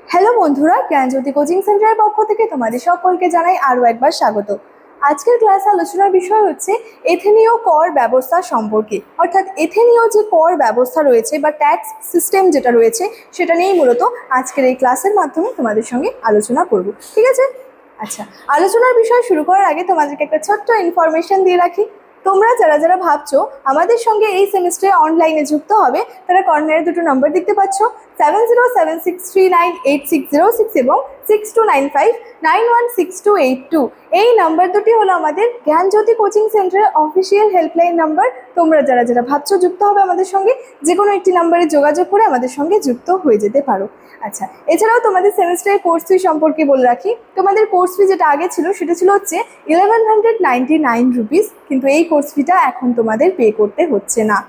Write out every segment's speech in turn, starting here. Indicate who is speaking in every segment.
Speaker 1: Hello বন্ধুরা, জ্ঞানজ্যোতি coaching সেন্টারের পক্ষ থেকে তোমাদের সকলকে জানাই আরও একবার স্বাগত। আজকের ক্লাসে আলোচনার বিষয় হচ্ছে এথেনীয় কর ব্যবস্থা সম্পর্কে, অর্থাৎ এথেনীয় যে কর ব্যবস্থা রয়েছে বা ট্যাক্স সিস্টেম যেটা রয়েছে সেটা নিয়েই মূলত আজকের এই ক্লাসের মাধ্যমে তোমাদের সঙ্গে আলোচনা করব। ঠিক আছে? আচ্ছা, আলোচনার বিষয় শুরু করার আগে তোমাদেরকে একটা ছোট্ট ইনফরমেশন দিয়ে রাখি। তোমরা যারা যারা ভাবছো আমাদের সঙ্গে এই সেমিস্টারে অনলাইনে যুক্ত হবে, তারা কর্নারে দুটো নম্বর দেখতে পাচ্ছ, 7076398606 এবং 6295916282। এই নাম্বার দুটি হলো আমাদের জ্ঞানজ্যোতি কোচিং সেন্টারের অফিসিয়াল হেল্পলাইন নাম্বার। তোমরা যারা যারা ভাবছো যুক্ত হবে আমাদের সঙ্গে, যে কোনো একটি নাম্বারে যোগাযোগ করে আমাদের সঙ্গে যুক্ত হয়ে যেতে পারো। আচ্ছা, এছাড়াও তোমাদের সেমিস্টারের কোর্স ফি সম্পর্কে বলে রাখি। তোমাদের কোর্স ফি যেটা আগে ছিল সেটা ছিল হচ্ছে 1199 রুপিস, কিন্তু এই কোর্স ফিটা এখন তোমাদের পে করতে হচ্ছে না।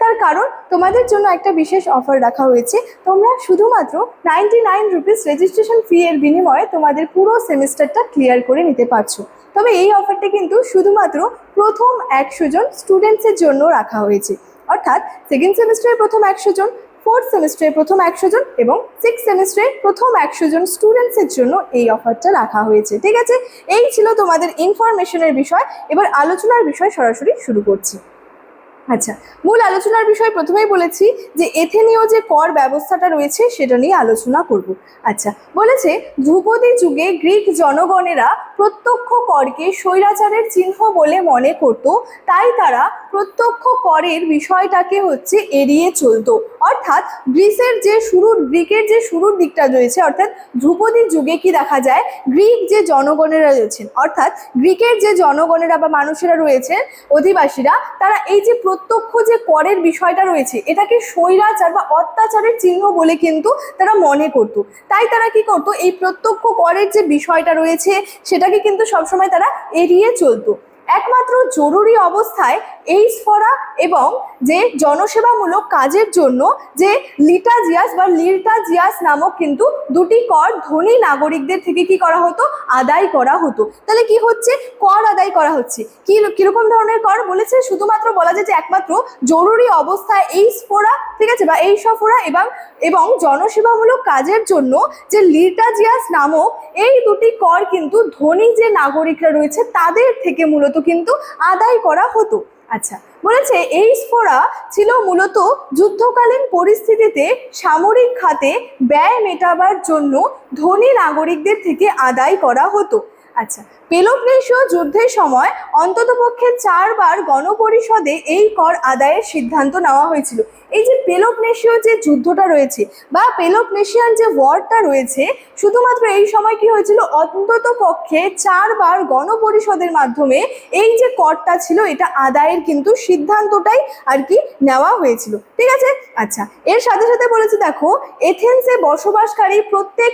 Speaker 1: তার কারণ তোমাদের জন্য একটা বিশেষ অফার রাখা হয়েছে। তোমরা শুধুমাত্র 99 রুপিস রেজিস্ট্রেশন ফি এর বিনিময়ে তোমাদের পুরো সেমিস্টারটা ক্লিয়ার করে নিতে পারছো। তবে এই অফারটি কিন্তু শুধুমাত্র প্রথম 100 জন স্টুডেন্টসের জন্য রাখা হয়েছে, অর্থাৎ সেকেন্ড সেমিস্টারের প্রথম 100 জন, ফোর্থ সেমিস্টারের প্রথম 100 জন এবং সিক্স সেমিস্টারের প্রথম 100 জন স্টুডেন্টসের জন্য এই অফারটা রাখা হয়েছে। ঠিক আছে, এই ছিল তোমাদের ইনফরমেশনের বিষয়। এবার আলোচনার বিষয় সরাসরি শুরু করছি। আচ্ছা, মূল আলোচনার বিষয় প্রথমেই বলেছি যে এথেনীয় যে কর ব্যবস্থাটা রয়েছে সেটা নিয়ে আলোচনা করব। আচ্ছা, বলেছে ধ্রুপদী যুগে গ্রিক জনগণেরা প্রত্যক্ষ করকে স্বৈরাচারের চিহ্ন বলে মনে করত, তাই তারা প্রত্যক্ষ করের বিষয়টাকে হচ্ছে এড়িয়ে চলতো। অর্থাৎ গ্রিকের যে শুরুর দিকটা রয়েছে, অর্থাৎ ধ্রুপদী যুগে কি দেখা যায়, গ্রিক যে জনগণেরা রয়েছেন, অর্থাৎ গ্রিকের যে জনগণেরা বা মানুষেরা রয়েছেন, অধিবাসীরা, তারা এই যে প্রত্যক্ষ যে করের বিষয়টা রয়েছে এটাকে স্বৈরাচার বা অত্যাচারের চিহ্ন বলে কিন্তু তারা মনে করত। তাই তারা কি করতো, এই প্রত্যক্ষ করের যে বিষয়টা রয়েছে সেটাকে কিন্তু সবসময় তারা এড়িয়ে চলতো। একমাত্র জরুরি অবস্থায় এই স্ফরা এবং যে জনসেবামূলক কাজের জন্য যে লিটাজিয়াস নামক কিন্তু দুটি কর ধনী নাগরিকদের থেকে কি করা হতো, আদায় করা হতো। তাহলে কি হচ্ছে, কর আদায় করা হচ্ছে। কিরকম ধরনের কর বলেছে, শুধুমাত্র বলা যায় যে একমাত্র জরুরি অবস্থায় এই স্ফরা, ঠিক আছে, বা এই সফরা এবং জনসেবামূলক কাজের জন্য যে লিটাজিয়াস নামক এই দুটি কর কিন্তু ধনী যে নাগরিকরা রয়েছে তাদের থেকে মূলত কিন্তু আদায় করা হতো। আচ্ছা, বলেছে এই স্ফরা ছিল মূলত যুদ্ধকালীন পরিস্থিতিতে সামরিক খাতে ব্যয় মেটাবার জন্য ধনী নাগরিকদের থেকে আদায় করা হতো। আচ্ছা, পেলোপনেশীয় যুদ্ধের সময় অন্ততপক্ষে 4 বার গণপরিষদে এই কর আদায়ের সিদ্ধান্ত নেওয়া হয়েছিল। এই যে পেলোপনেশীয় যে যুদ্ধটা রয়েছে বা পেলোপনেশিয়ান যে ওয়ারটা রয়েছে, শুধুমাত্র এই সময় কি হয়েছিল, অন্ততপক্ষে 4 বার গণপরিষদের মাধ্যমে এই যে করটা ছিল এটা আদায়ের কিন্তু সিদ্ধান্তটাই আর কি নেওয়া হয়েছিল। ঠিক আছে? আচ্ছা, এর সাথে সাথে বলেছে দেখো, এথেন্সে বসবাসকারী প্রত্যেক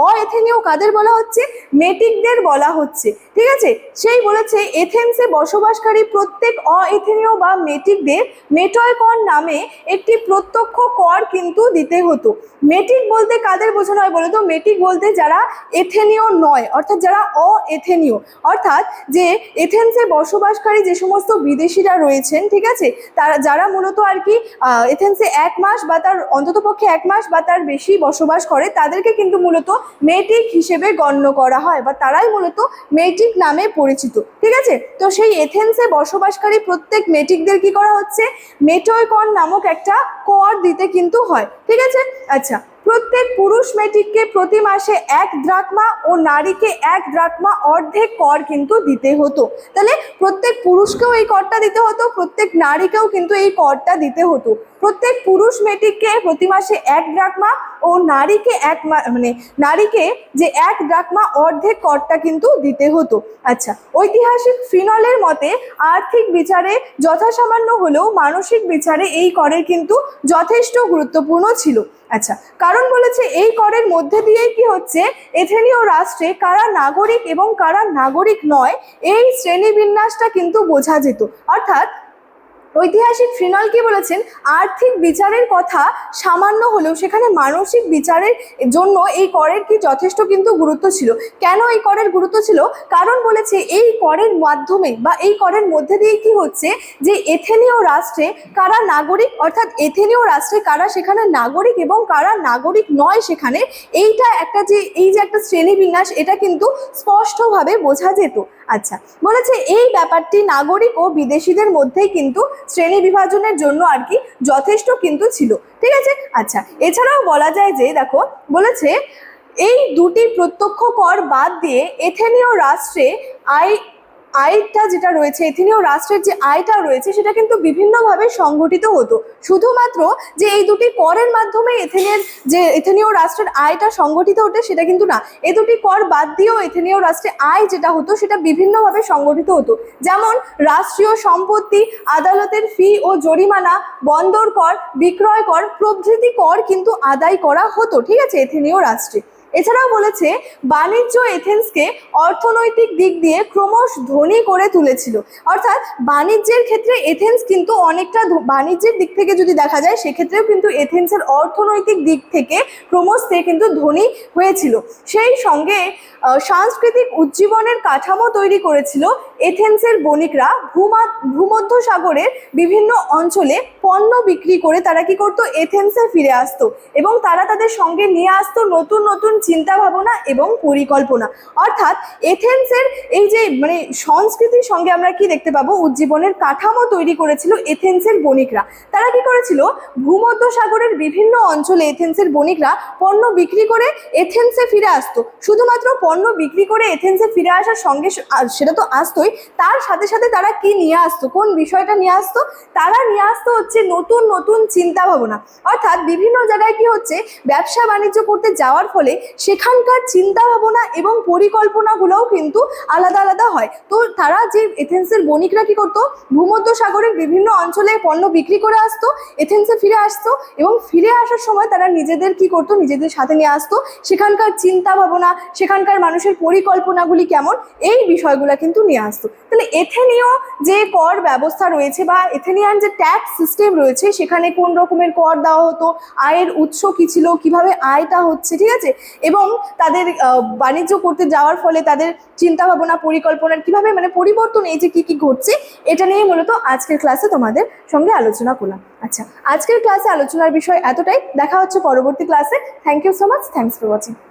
Speaker 1: অএথেনীয় কাদের বলা হচ্ছে, মেটিকদের বলা হচ্ছে। ঠিক আছে, সেই বলেছে এথেন্সে বসবাসকারী প্রত্যেক অএথেনীয় বা মেটিকদের মেটয়কর নামে একটি প্রত্যক্ষ কর কিন্তু দিতে হতো। মেটিক বলতে কাদের বোঝানো হয় বলতো, মেটিক বলতে যারা এথেনীয় নয়, অর্থাৎ যারা অএথেনীয়, অর্থাৎ যে এথেন্সে বসবাসকারী যে সমস্ত বিদেশিরা রয়েছেন, ঠিক আছে, তারা যারা মূলত আর কি এথেন্সে 1 মাস বা তার অন্ততপক্ষে 1 মাস বা তার বেশি বসবাস করে, তাদেরকে কিন্তু মূলত মেটিক হিসেবে গণ্য করা হয় বা তারাই মূলত মেটিক নামে পরিচিত। ঠিক আছে, তো সেই এথেন্সে বসবাসকারী প্রত্যেক মেটিকদের কি করা হচ্ছে, মেটয়কর নামক একটা কর দিতে কিন্তু হয়। ঠিক আছে? আচ্ছা, প্রত্যেক পুরুষ মেটিককে প্রতি মাসে 1 দ্রাকমা ও নারীকে 1 দ্রাকমা অর্ধেক কর কিন্তু দিতে হতো। তাহলে প্রত্যেক পুরুষকেও এই করটা দিতে হতো, প্রত্যেক নারীকেও কিন্তু এই করটা দিতে হতো। প্রত্যেক পুরুষ মেটিককে প্রতি মাসে 1 দ্রাকমা ও নারীকে নারীকে যে 1 দ্রাকমা অর্ধেক করটা কিন্তু দিতে হতো। আচ্ছা, ঐতিহাসিক ফিনলের মতে আর্থিক বিচারে যথাসামান্য হলেও মানসিক বিচারে এই করের কিন্তু যথেষ্ট গুরুত্বপূর্ণ ছিল। আচ্ছা, কারণ বলেছে এই করের মধ্যে দিয়েই কি হচ্ছে, এথেনীয় রাষ্ট্রে কারা নাগরিক এবং কারা নাগরিক নয় এই শ্রেণীবিন্যাসটা কিন্তু বোঝা যেত। অর্থাৎ ঐতিহাসিক ফ্রিনল কি বলেছেন, আর্থিক বিচারের কথা সামান্য হলেও সেখানে মানসিক বিচারের জন্য এই করের কি যথেষ্ট কিন্তু গুরুত্ব ছিল। কেন এই করের গুরুত্ব ছিল? কারণ বলেছে এই করের মাধ্যমে বা এই করের মধ্যে দিয়ে কি হচ্ছে যে এথেনীয় রাষ্ট্রে কারা নাগরিক, অর্থাৎ এথেনীয় রাষ্ট্রে কারা সেখানে নাগরিক এবং কারা নাগরিক নয়, সেখানে এইটা একটা যে এই যে একটা শ্রেণীবিন্যাস, এটা কিন্তু স্পষ্টভাবে বোঝা যেত। আচ্ছা, বলেছে এই ব্যাপারটি নাগরিক ও বিদেশিদের মধ্যেই কিন্তু শ্রেণী বিভাজনের জন্য আর কি যথেষ্ট কিন্তু ছিল। ঠিক আছে। আচ্ছা, এছাড়াও বলা যায় যে দেখো বলেছে এই দুটি প্রত্যক্ষ কর বাদ দিয়ে এথেনীয় রাষ্ট্রে আয়টা যেটা রয়েছে, এথেনীয় রাষ্ট্রের যে আয়টা রয়েছে সেটা কিন্তু বিভিন্নভাবে সংগঠিত হতো। শুধুমাত্র যে এই দুটি করের মাধ্যমে এথেনীয় রাষ্ট্রের আয়টা সংগঠিত হতো সেটা কিন্তু না, এই দুটি কর বাদ দিয়েও এথেনীয় রাষ্ট্রে আয় যেটা হতো সেটা বিভিন্নভাবে সংগঠিত হতো। যেমন রাষ্ট্রীয় সম্পত্তি, আদালতের ফি ও জরিমানা, বন্দর কর, বিক্রয় কর প্রভৃতি কর কিন্তু আদায় করা হতো। ঠিক আছে, এথেনীয় রাষ্ট্রে। এছাড়াও বলেছে বাণিজ্য এথেন্সকে অর্থনৈতিক দিক দিয়ে ক্রমশ ধনী করে তুলেছিল। অর্থাৎ বাণিজ্যের ক্ষেত্রে এথেন্স কিন্তু অনেকটা, বাণিজ্যের দিক থেকে যদি দেখা যায় সেক্ষেত্রেও কিন্তু এথেন্সের অর্থনৈতিক দিক থেকে ক্রমশ সে কিন্তু ধনী হয়েছিল। সেই সঙ্গে সাংস্কৃতিক উজ্জীবনের কাঠামো তৈরি করেছিল এথেন্সের বণিকরা। ভূমধ্য সাগরের বিভিন্ন অঞ্চলে পণ্য বিক্রি করে তারা কি করতো, এথেন্সে ফিরে আসতো এবং তারা তাদের সঙ্গে নিয়ে আসতো নতুন নতুন চিন্তা ভাবনা এবং পরিকল্পনা। অর্থাৎ এথেন্সের এই যে মানে সংস্কৃতির সঙ্গে আমরা কি দেখতে পাবো, উজ্জীবনের কাঠামো তৈরি করেছিল এথেন্সের বণিকরা। তারা কি করেছিল, ভূমধ্য সাগরের বিভিন্ন অঞ্চলে এথেন্সের বণিকরা পণ্য বিক্রি করে এথেন্সে ফিরে আসতো। শুধুমাত্র পণ্য বিক্রি করে এথেন্সে ফিরে আসার সঙ্গে সেটা তো আসতোই, তার সাথে সাথে তারা কি নিয়ে আসতো, কোন বিষয়টা নিয়ে আসতো, তারা নিয়ে আসতো হচ্ছে নতুন নতুন চিন্তা ভাবনা। অর্থাৎ বিভিন্ন জায়গায় কি হচ্ছে, ব্যবসা বাণিজ্য করতে যাওয়ার ফলে সেখানকার চিন্তা ভাবনা এবং পরিকল্পনাগুলোও কিন্তু আলাদা আলাদা হয়। তো তারা যে এথেন্সের বণিকরা কি করতো, ভূমধ্য সাগরের বিভিন্ন অঞ্চলে পণ্য বিক্রি করে আসতো, এথেন্সে ফিরে আসতো এবং ফিরে আসার সময় তারা নিজেদের কি করতো, নিজেদের সাথে নিয়ে আসতো সেখানকার চিন্তা ভাবনা, সেখানকার মানুষের পরিকল্পনাগুলি কেমন, এই বিষয়গুলো কিন্তু নিয়ে আসতো। তাহলে এথেনীয় যে কর ব্যবস্থা রয়েছে বা এথেনিয়ান যে ট্যাক্স সিস্টেম রয়েছে সেখানে কোন রকমের কর দেওয়া হতো, আয়ের উৎস কি ছিল, কিভাবে আয়টা হচ্ছে, ঠিক আছে, এবং তাদের বাণিজ্য করতে যাওয়ার ফলে তাদের চিন্তা ভাবনা পরিকল্পনার কিভাবে মানে পরিবর্তন, এই যে কি কি ঘটছে, এটা নিয়ে মূলত আজকের ক্লাসে তোমাদের সঙ্গে আলোচনা করলাম। আচ্ছা, আজকের ক্লাসে আলোচনার বিষয় এতটাই। দেখা হচ্ছে পরবর্তী ক্লাসে। Thank you so much, thanks for watching.